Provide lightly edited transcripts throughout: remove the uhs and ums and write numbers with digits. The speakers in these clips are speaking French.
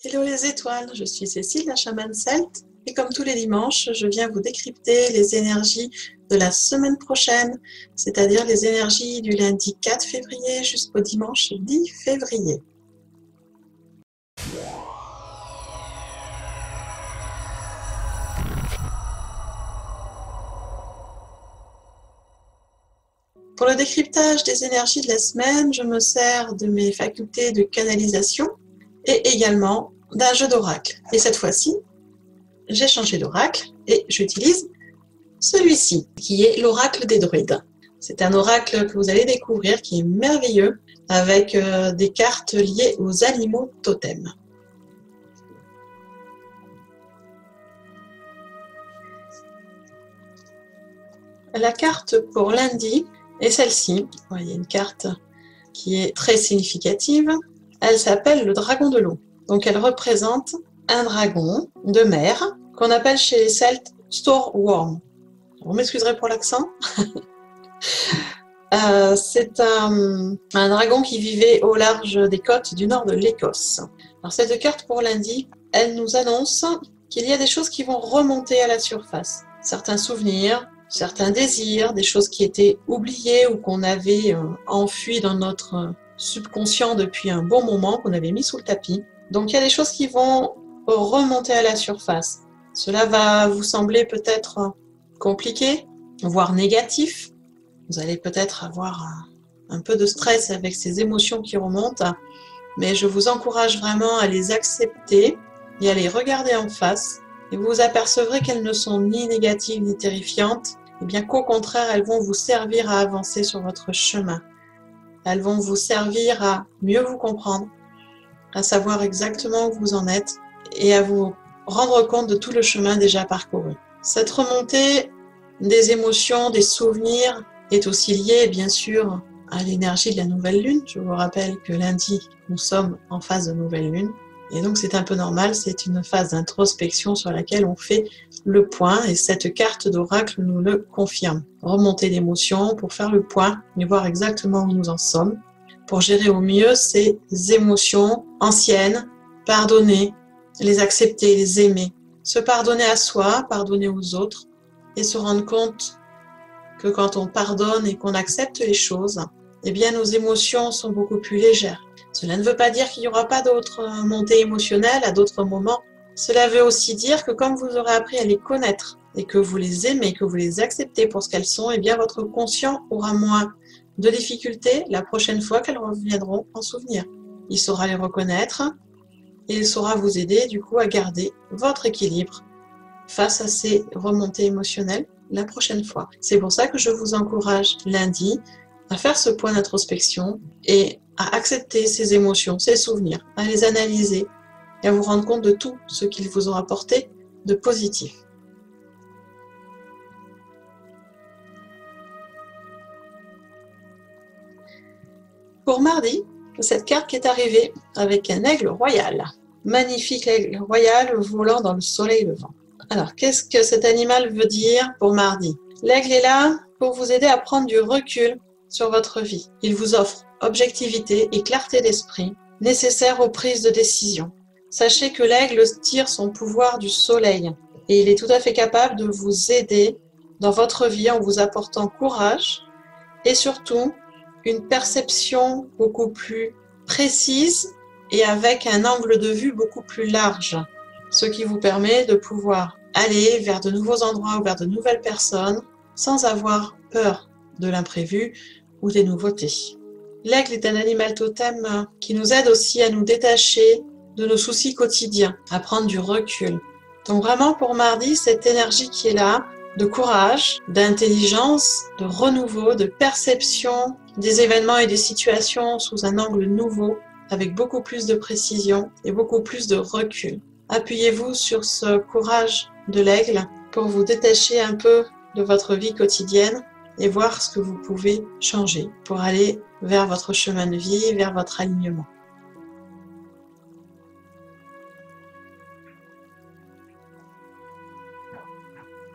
Hello les étoiles, je suis Cécile, la chamane celte, et comme tous les dimanches, je viens vous décrypter les énergies de la semaine prochaine, c'est-à-dire les énergies du lundi 4 février jusqu'au dimanche 10 février. Pour le décryptage des énergies de la semaine, je me sers de mes facultés de canalisation et également d'un jeu d'oracle. Et cette fois-ci, j'ai changé d'oracle et j'utilise celui-ci, qui est l'oracle des druides. C'est un oracle que vous allez découvrir qui est merveilleux avec des cartes liées aux animaux totems. La carte pour lundi est celle-ci. Vous voyez une carte qui est très significative. Elle s'appelle le dragon de l'eau. Donc elle représente un dragon de mer qu'on appelle chez les Celtes Storeworm. Vous m'excuserez pour l'accent. C'est un dragon qui vivait au large des côtes du nord de l'Écosse. Alors cette carte pour lundi, elle nous annonce qu'il y a des choses qui vont remonter à la surface. Certains souvenirs, certains désirs, des choses qui étaient oubliées ou qu'on avait enfuies dans notre subconscient depuis un bon moment, qu'on avait mis sous le tapis. Donc il y a des choses qui vont remonter à la surface. Cela va vous sembler peut-être compliqué, voire négatif. Vous allez peut-être avoir un peu de stress avec ces émotions qui remontent, mais je vous encourage vraiment à les accepter et à les regarder en face. Et vous vous apercevrez qu'elles ne sont ni négatives ni terrifiantes, et bien qu'au contraire, elles vont vous servir à avancer sur votre chemin. Elles vont vous servir à mieux vous comprendre, à savoir exactement où vous en êtes et à vous rendre compte de tout le chemin déjà parcouru. Cette remontée des émotions, des souvenirs est aussi liée bien sûr à l'énergie de la nouvelle lune. Je vous rappelle que lundi, nous sommes en phase de nouvelle lune. Et donc c'est un peu normal, c'est une phase d'introspection sur laquelle on fait le point et cette carte d'oracle nous le confirme. Remontée d'émotions pour faire le point et voir exactement où nous en sommes, pour gérer au mieux ces émotions anciennes, pardonner, les accepter, les aimer, se pardonner à soi, pardonner aux autres et se rendre compte que quand on pardonne et qu'on accepte les choses, eh bien nos émotions sont beaucoup plus légères. Cela ne veut pas dire qu'il n'y aura pas d'autres montées émotionnelles à d'autres moments. Cela veut aussi dire que comme vous aurez appris à les connaître et que vous les aimez, que vous les acceptez pour ce qu'elles sont, eh bien votre conscient aura moins de difficultés la prochaine fois qu'elles reviendront en souvenir. Il saura les reconnaître et il saura vous aider du coup à garder votre équilibre face à ces remontées émotionnelles la prochaine fois. C'est pour ça que je vous encourage lundi à faire ce point d'introspection et à accepter ces émotions, ces souvenirs, à les analyser et à vous rendre compte de tout ce qu'ils vous ont apporté de positif. Pour mardi, cette carte qui est arrivée avec un aigle royal. Magnifique aigle royal volant dans le soleil levant. Alors, qu'est-ce que cet animal veut dire pour mardi? L'aigle est là pour vous aider à prendre du recul sur votre vie. Il vous offre objectivité et clarté d'esprit nécessaires aux prises de décision. Sachez que l'aigle tire son pouvoir du soleil et il est tout à fait capable de vous aider dans votre vie en vous apportant courage et surtout une perception beaucoup plus précise et avec un angle de vue beaucoup plus large, ce qui vous permet de pouvoir aller vers de nouveaux endroits ou vers de nouvelles personnes sans avoir peur de l'imprévu ou des nouveautés. L'aigle est un animal totem qui nous aide aussi à nous détacher de nos soucis quotidiens, à prendre du recul. Donc vraiment pour mardi, cette énergie qui est là, de courage, d'intelligence, de renouveau, de perception des événements et des situations sous un angle nouveau, avec beaucoup plus de précision et beaucoup plus de recul. Appuyez-vous sur ce courage de l'aigle pour vous détacher un peu de votre vie quotidienne et voir ce que vous pouvez changer pour aller vers votre chemin de vie, vers votre alignement.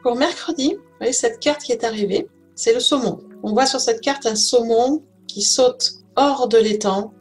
Pour mercredi, vous voyez cette carte qui est arrivée, c'est le saumon. On voit sur cette carte un saumon qui saute hors de l'étang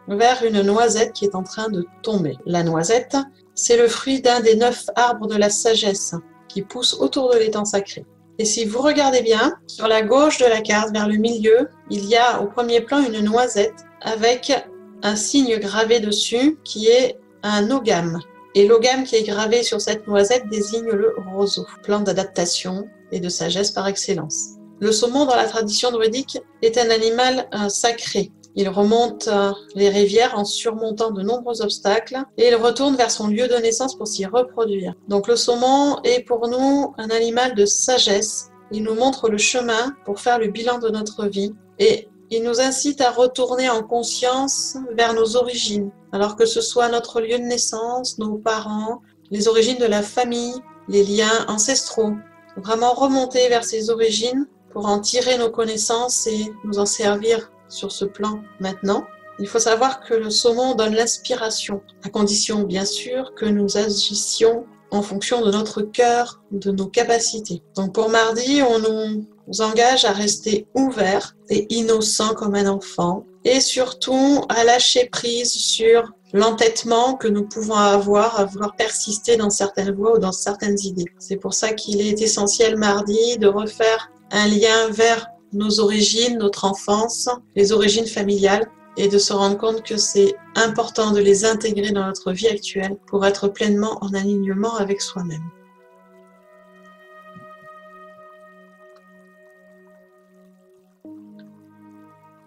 vers une noisette qui est en train de tomber. La noisette, c'est le fruit d'un des 9 arbres de la sagesse qui poussent autour de l'étang sacré. Et si vous regardez bien, sur la gauche de la carte, vers le milieu, il y a au premier plan une noisette avec un signe gravé dessus qui est un ogame. Et l'ogame qui est gravé sur cette noisette désigne le roseau, plante d'adaptation et de sagesse par excellence. Le saumon, dans la tradition druidique, est un animal sacré. Il remonte les rivières en surmontant de nombreux obstacles et il retourne vers son lieu de naissance pour s'y reproduire. Donc le saumon est pour nous un animal de sagesse. Il nous montre le chemin pour faire le bilan de notre vie et il nous incite à retourner en conscience vers nos origines, alors que ce soit notre lieu de naissance, nos parents, les origines de la famille, les liens ancestraux. Vraiment remonter vers ces origines pour en tirer nos connaissances et nous en servir sur ce plan maintenant. Il faut savoir que le saumon donne l'inspiration, à condition bien sûr que nous agissions en fonction de notre cœur, de nos capacités. Donc pour mardi, on nous engage à rester ouverts et innocents comme un enfant et surtout à lâcher prise sur l'entêtement que nous pouvons avoir à vouloir persister dans certaines voies ou dans certaines idées. C'est pour ça qu'il est essentiel mardi de refaire un lien vers nos origines, notre enfance, les origines familiales et de se rendre compte que c'est important de les intégrer dans notre vie actuelle pour être pleinement en alignement avec soi-même.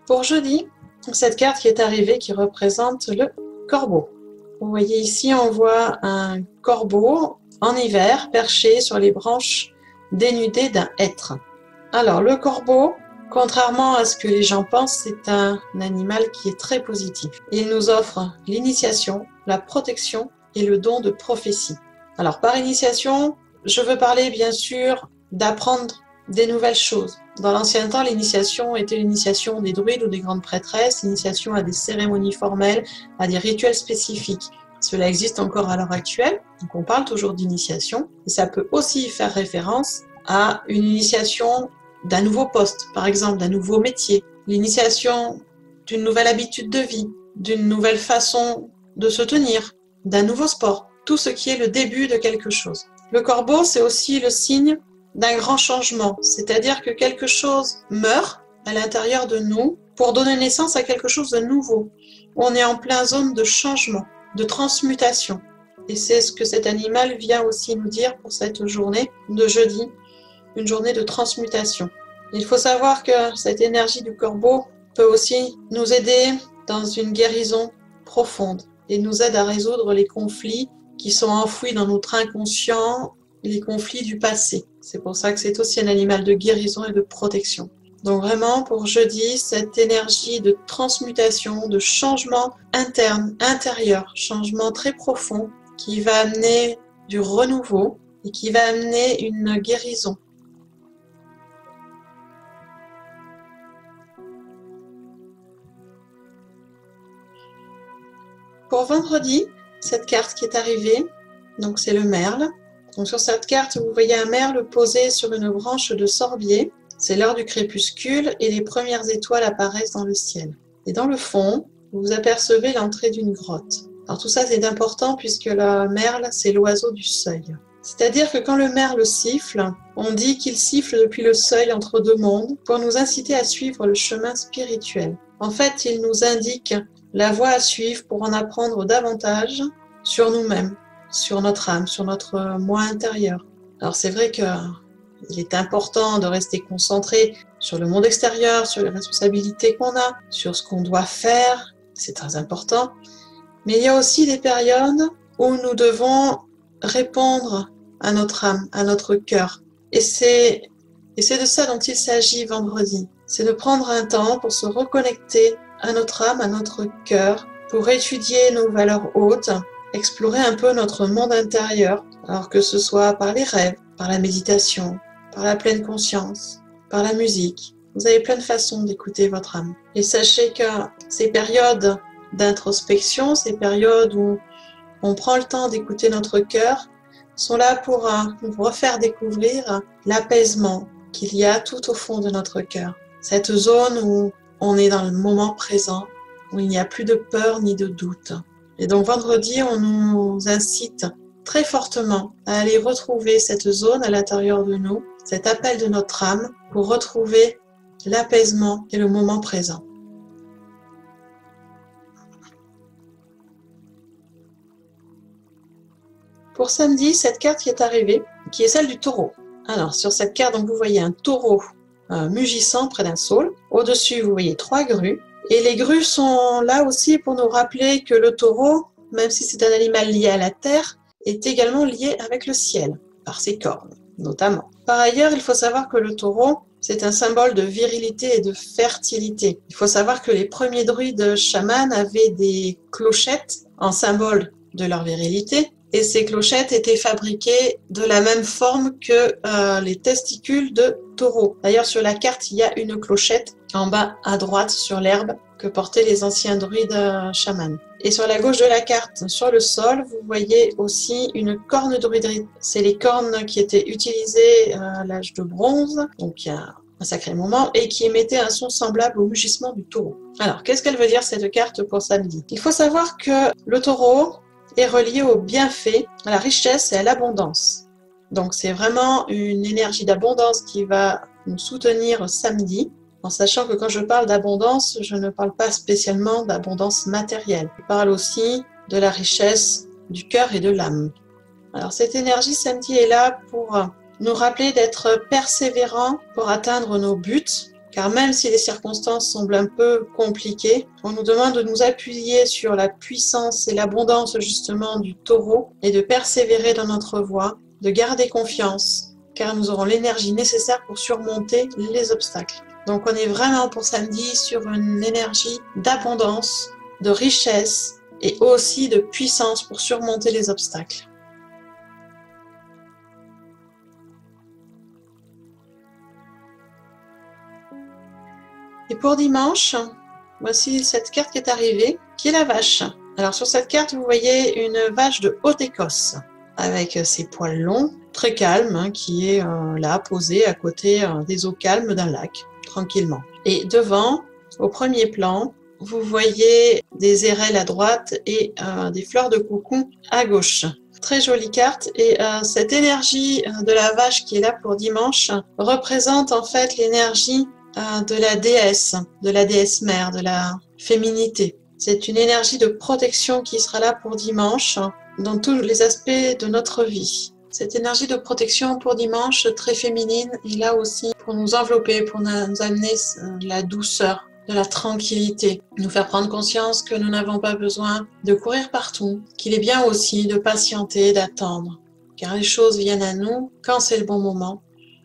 Pour jeudi, cette carte qui est arrivée qui représente le corbeau. Vous voyez ici, on voit un corbeau en hiver perché sur les branches dénudées d'un hêtre. Alors, le corbeau, contrairement à ce que les gens pensent, c'est un animal qui est très positif. Il nous offre l'initiation, la protection et le don de prophétie. Alors, par initiation, je veux parler bien sûr d'apprendre des nouvelles choses. Dans l'ancien temps, l'initiation était l'initiation des druides ou des grandes prêtresses, l'initiation à des cérémonies formelles, à des rituels spécifiques. Cela existe encore à l'heure actuelle, donc on parle toujours d'initiation. Et ça peut aussi faire référence à une initiation d'un nouveau poste, par exemple d'un nouveau métier, l'initiation d'une nouvelle habitude de vie, d'une nouvelle façon de se tenir, d'un nouveau sport, tout ce qui est le début de quelque chose. Le corbeau, c'est aussi le signe d'un grand changement, c'est-à-dire que quelque chose meurt à l'intérieur de nous pour donner naissance à quelque chose de nouveau. On est en plein zone de changement, de transmutation. Et c'est ce que cet animal vient aussi nous dire pour cette journée de jeudi, une journée de transmutation. Il faut savoir que cette énergie du corbeau peut aussi nous aider dans une guérison profonde et nous aide à résoudre les conflits qui sont enfouis dans notre inconscient, les conflits du passé. C'est pour ça que c'est aussi un animal de guérison et de protection. Donc vraiment, pour jeudi, cette énergie de transmutation, de changement interne, intérieur, changement très profond qui va amener du renouveau et qui va amener une guérison. Pour vendredi, cette carte qui est arrivée, donc c'est le merle. Donc sur cette carte, vous voyez un merle posé sur une branche de sorbier. C'est l'heure du crépuscule et les premières étoiles apparaissent dans le ciel. Et dans le fond, vous apercevez l'entrée d'une grotte. Alors tout ça c'est important puisque le merle, c'est l'oiseau du seuil. C'est-à-dire que quand le merle siffle, on dit qu'il siffle depuis le seuil entre deux mondes pour nous inciter à suivre le chemin spirituel. En fait, il nous indique la voie à suivre pour en apprendre davantage sur nous-mêmes, sur notre âme, sur notre moi intérieur. Alors c'est vrai qu'il est important de rester concentré sur le monde extérieur, sur les responsabilités qu'on a, sur ce qu'on doit faire, c'est très important. Mais il y a aussi des périodes où nous devons répondre à notre âme, à notre cœur. Et c'est de ça dont il s'agit vendredi. C'est de prendre un temps pour se reconnecter à notre âme, à notre cœur, pour étudier nos valeurs hautes, explorer un peu notre monde intérieur, alors que ce soit par les rêves, par la méditation, par la pleine conscience, par la musique. Vous avez plein de façons d'écouter votre âme. Et sachez que ces périodes d'introspection, ces périodes où on prend le temps d'écouter notre cœur, sont là pour nous refaire découvrir l'apaisement qu'il y a tout au fond de notre cœur. Cette zone où on est dans le moment présent, où il n'y a plus de peur ni de doute. Et donc vendredi, on nous incite très fortement à aller retrouver cette zone à l'intérieur de nous, cet appel de notre âme, pour retrouver l'apaisement et le moment présent. Pour samedi, cette carte qui est arrivée, qui est celle du taureau. Alors, sur cette carte, donc, vous voyez un taureau mugissant près d'un saule. Au-dessus, vous voyez 3 grues. Et les grues sont là aussi pour nous rappeler que le taureau, même si c'est un animal lié à la terre, est également lié avec le ciel, par ses cornes, notamment. Par ailleurs, il faut savoir que le taureau, c'est un symbole de virilité et de fertilité. Il faut savoir que les premiers druides chamans avaient des clochettes en symbole de leur virilité. Et ces clochettes étaient fabriquées de la même forme que les testicules de taureau. D'ailleurs, sur la carte, il y a une clochette en bas à droite sur l'herbe que portaient les anciens druides chamans. Et sur la gauche de la carte, sur le sol, vous voyez aussi une corne druidique. C'est les cornes qui étaient utilisées à l'âge de bronze, donc il y a un sacré moment, et qui émettaient un son semblable au mugissement du taureau. Alors, qu'est-ce qu'elle veut dire cette carte pour samedi? Il faut savoir que le taureau est relié au bienfait, à la richesse et à l'abondance. Donc c'est vraiment une énergie d'abondance qui va nous soutenir samedi, en sachant que quand je parle d'abondance, je ne parle pas spécialement d'abondance matérielle. Je parle aussi de la richesse du cœur et de l'âme. Alors cette énergie samedi est là pour nous rappeler d'être persévérants pour atteindre nos buts, car même si les circonstances semblent un peu compliquées, on nous demande de nous appuyer sur la puissance et l'abondance justement du taureau et de persévérer dans notre voie, de garder confiance, car nous aurons l'énergie nécessaire pour surmonter les obstacles. Donc on est vraiment pour samedi sur une énergie d'abondance, de richesse et aussi de puissance pour surmonter les obstacles. Et pour dimanche, voici cette carte qui est arrivée, qui est la vache. Alors sur cette carte, vous voyez une vache de Haute-Écosse, avec ses poils longs, très calme, qui est là, posée à côté des eaux calmes d'un lac, tranquillement. Et devant, au premier plan, vous voyez des érelles à droite et des fleurs de coucou à gauche. Très jolie carte, et cette énergie de la vache qui est là pour dimanche représente en fait l'énergie de la déesse mère, de la féminité. C'est une énergie de protection qui sera là pour dimanche dans tous les aspects de notre vie. Cette énergie de protection pour dimanche, très féminine, est là aussi pour nous envelopper, pour nous amener de la douceur, de la tranquillité, nous faire prendre conscience que nous n'avons pas besoin de courir partout, qu'il est bien aussi de patienter, d'attendre, car les choses viennent à nous quand c'est le bon moment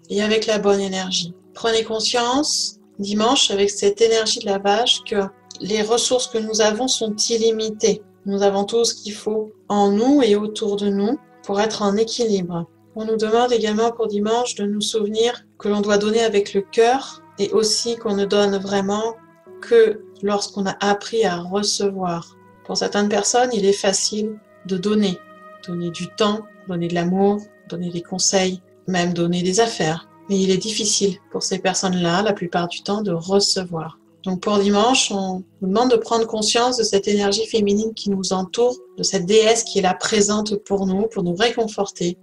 et avec la bonne énergie. Prenez conscience, dimanche, avec cette énergie de la vache, que les ressources que nous avons sont illimitées. Nous avons tout ce qu'il faut en nous et autour de nous pour être en équilibre. On nous demande également pour dimanche de nous souvenir que l'on doit donner avec le cœur et aussi qu'on ne donne vraiment que lorsqu'on a appris à recevoir. Pour certaines personnes, il est facile de donner. Donner du temps, donner de l'amour, donner des conseils, même donner des affaires. Mais il est difficile pour ces personnes-là, la plupart du temps, de recevoir. Donc pour dimanche, on nous demande de prendre conscience de cette énergie féminine qui nous entoure, de cette déesse qui est là présente pour nous réconforter,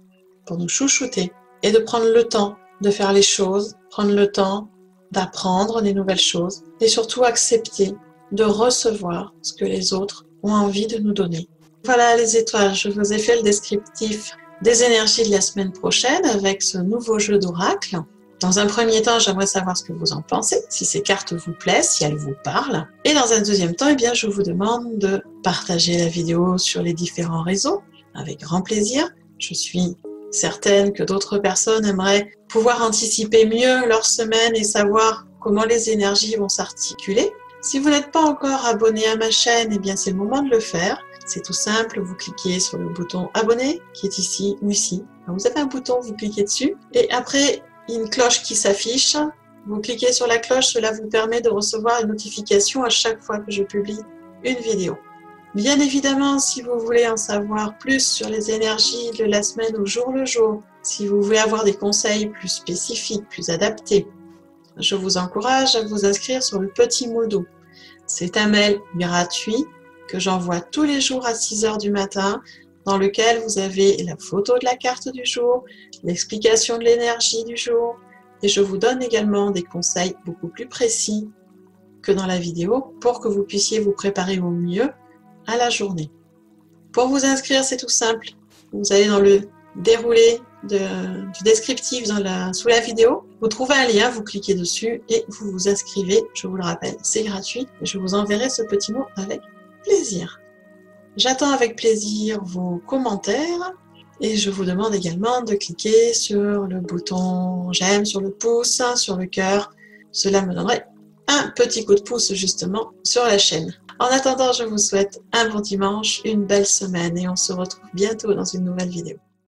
pour nous chouchouter, et de prendre le temps de faire les choses, prendre le temps d'apprendre des nouvelles choses, et surtout accepter de recevoir ce que les autres ont envie de nous donner. Voilà les étoiles, je vous ai fait le descriptif des énergies de la semaine prochaine avec ce nouveau jeu d'oracle. Dans un premier temps, j'aimerais savoir ce que vous en pensez, si ces cartes vous plaisent, si elles vous parlent. Et dans un deuxième temps, je vous demande de partager la vidéo sur les différents réseaux, avec grand plaisir. Je suis certaine que d'autres personnes aimeraient pouvoir anticiper mieux leur semaine et savoir comment les énergies vont s'articuler. Si vous n'êtes pas encore abonné à ma chaîne, c'est le moment de le faire. C'est tout simple, vous cliquez sur le bouton abonner qui est ici ou ici. Alors, vous avez un bouton, vous cliquez dessus et après une cloche qui s'affiche. Vous cliquez sur la cloche, cela vous permet de recevoir une notification à chaque fois que je publie une vidéo. Bien évidemment, si vous voulez en savoir plus sur les énergies de la semaine au jour le jour, si vous voulez avoir des conseils plus spécifiques, plus adaptés, je vous encourage à vous inscrire sur le petit Modo. C'est un mail gratuit que j'envoie tous les jours à 6 h du matin, dans lequel vous avez la photo de la carte du jour, l'explication de l'énergie du jour, et je vous donne également des conseils beaucoup plus précis que dans la vidéo pour que vous puissiez vous préparer au mieux à la journée. Pour vous inscrire, c'est tout simple. Vous allez dans le déroulé du descriptif sous la vidéo. Vous trouvez un lien, vous cliquez dessus et vous vous inscrivez. Je vous le rappelle, c'est gratuit. Et je vous enverrai ce petit mot avec plaisir. J'attends avec plaisir vos commentaires et je vous demande également de cliquer sur le bouton j'aime, sur le pouce, sur le cœur. Cela me donnerait un petit coup de pouce justement sur la chaîne. En attendant, je vous souhaite un bon dimanche, une belle semaine et on se retrouve bientôt dans une nouvelle vidéo.